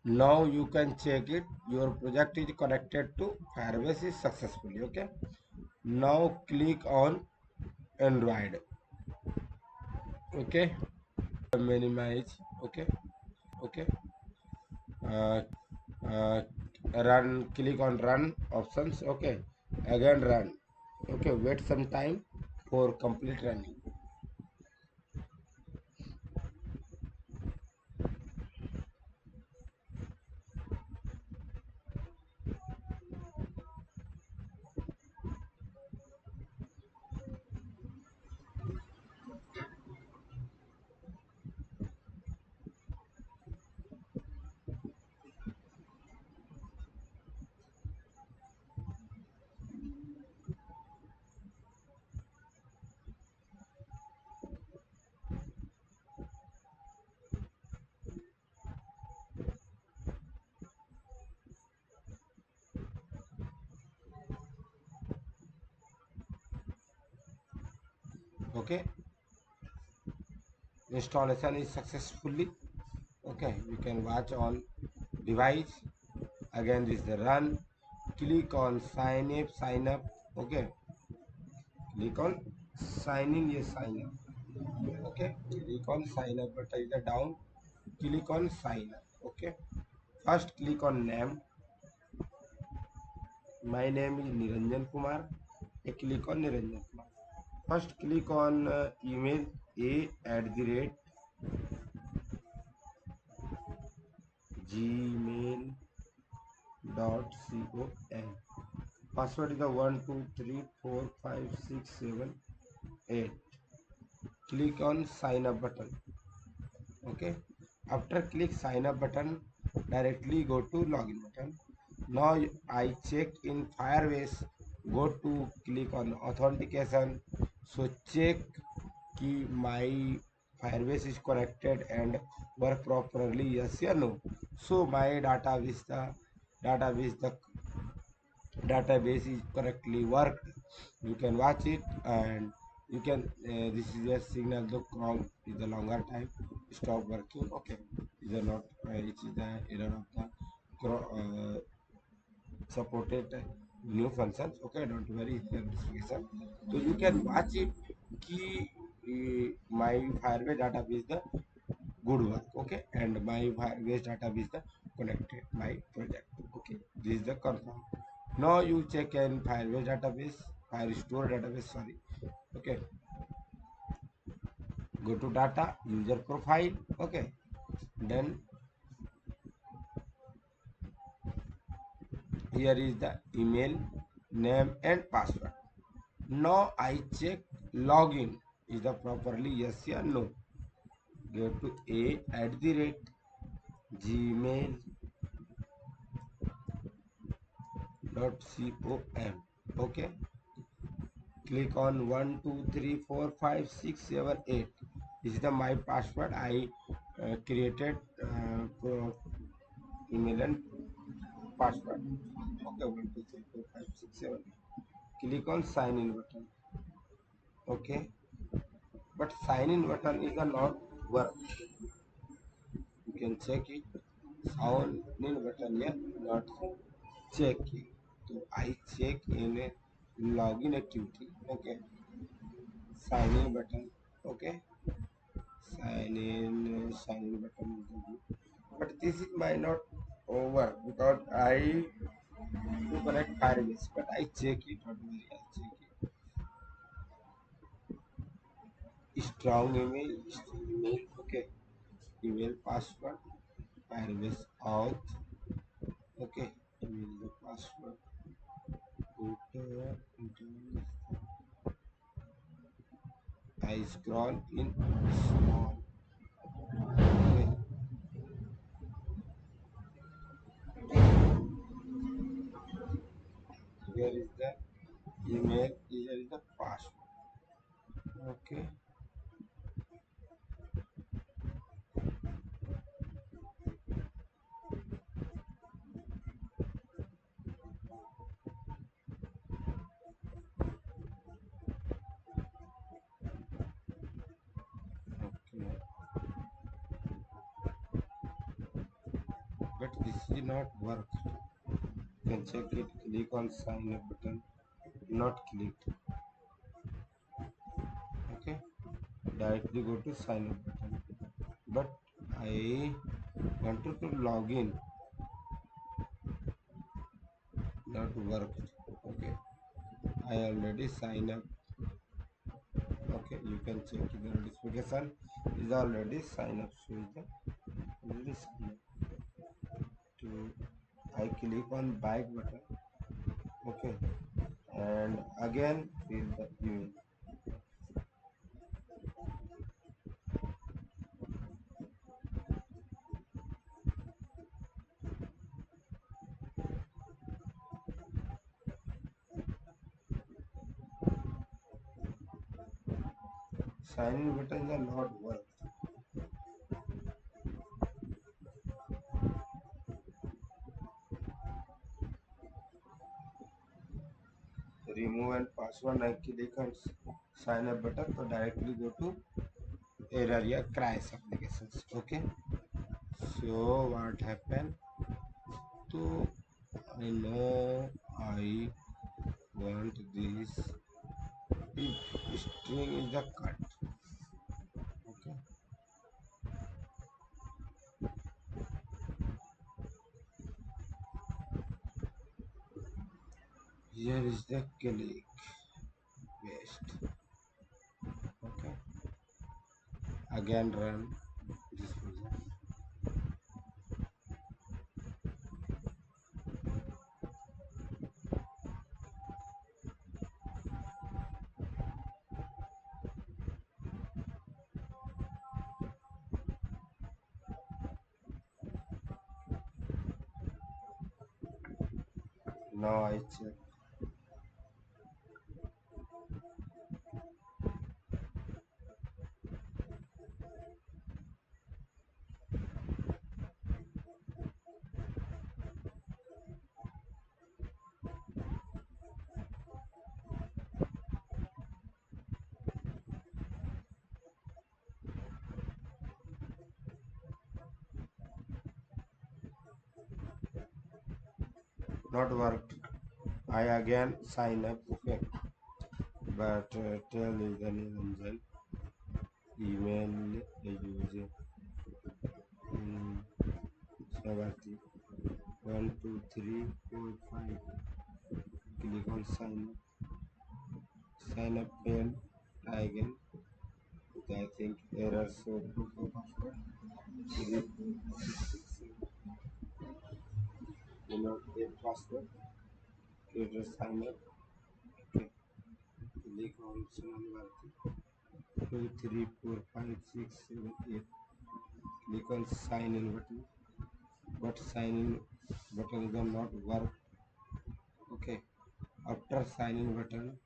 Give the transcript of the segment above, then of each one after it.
Now you can check it. Your project is connected to Firebase is successfully. Okay. Now click on Android. Okay. Minimize. Okay. Okay. Uh, uh, Run. Click on run options. Okay. Again run. Okay. Wait some time for complete running. Okay. Installation is successfully. Okay. You can watch on device. Again, this is the run. Click on sign up. Okay. Click on sign in. Yes, sign up. Okay. Click on sign up button is the down. Click on sign up. Okay. First click on name. My name is Niranjan Kumar. Click on Niranjan Kumar. First click on email a at the rate gmail.com. Password is the 1234567 8. Click on sign up button. Okay. After click sign up button, directly go to login button. Now I check in Firebase. Go to click on authentication. So check ki my Firebase is connected and work properly, yes or no. So my database is correctly worked. You can watch it, and you can this is a signal the chrome is the longer time stop working. Okay, is not it is the error of the supported new functions. Okay, don't worry, the notification. So you can watch it key my Firebase database the good work. Okay, and my Firebase database the connected my project. Okay, this is the confirm. Now you check in Firebase database, Firestore database. Sorry. Okay, go to data user profile. Okay, then here is the email, name and password. Now I check login is the properly yes or no. Go to a at the rate gmail.com. Okay, click on 1234567 8. This is the my password I created email and password. Okay, 1234567. Click on sign in button. Okay, but sign in button is a not work. You can check it. Sign in button yeah not check it. So I check in a login activity. Okay, sign in button. Okay, sign in button is the good. But this is might not over because I to connect Firebase, but I check it. Not really, I check it. Strong email. Okay, email password, Firebase auth. Okay, email the password. Enter. I scroll in small. Okay, here is the email. Here is the password. Okay, okay. but this is not work. You can check it. Click on sign up button. Not clicked. Okay. Directly go to sign up button. But I wanted to log in. Not worked. Okay. I already signed up. Okay. You can check the notification is already signed up. So is the already signed up. To I click on back button. Okay. And again fill the email. Sign in button is not work. Remove and password I click on sign up button to directly go to error या crash applications. Okay. So what happened? So I know I want this. If string is the cut. Okay. Here is the click paste. Okay. Again run this project. Now I check. Not worked. I again sign up. Okay. But tell is the Niranjan email user Savati 1 2 3 4 5. Click on sign up. Sign up failed. Try again. I think error show proof of password. Do not get password. Create a sign up. Okay. Click on Savati 2 3 4 5 6 7 8. Click on sign in button. But sign in button is not work. Okay. After sign in button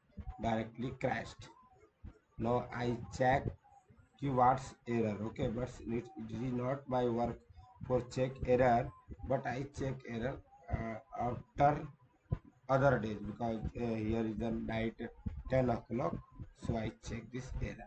directly crashed. Now I check keywords error. Okay, but it is not my work for check error, but I check error after other days because here is the night 10 o'clock, so I check this error.